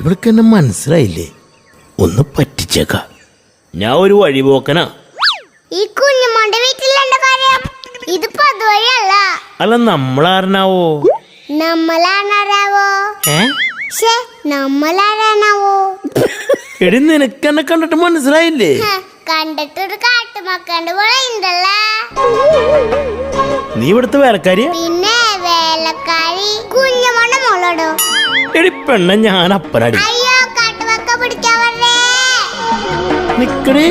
ഇവൾക്ക് എന്നെ മനസ്സിലായില്ലേ? ഒന്ന് പറ്റിച്ചേക്ക. ഞാൻ ഒരു വഴിപോക്കനാ. ഈ കുഞ്ഞുമോന്റെ വീട്ടിലെന്താ കാര്യം? ഇതിപ്പോ അതുവഴിയല്ല. അല്ല നമ്മളാരനാവോ? നമ്മളാണാരാവോ? നമ്മളാരാണാവോ? എടി നിനക്ക് എന്നെ കണ്ടിട്ട് മനസ്സിലായില്ലേ? കണ്ടിട്ടൊരു കാട്ടുമക്കണ്ട് പോലെ ഉണ്ടല്ലേ. നീ ഇവിടുത്തെ വേലക്കാരിയാ? പിന്നെ വേലക്കാരി കുഞ്ഞുമോന്റെ മോളോടോ? എടി പെണ്ണ ഞാൻ അപ്പനാടി. അയ്യോ കാട്ടുമക്ക പിടിക്കാൻ വരേ. നിക്കടി.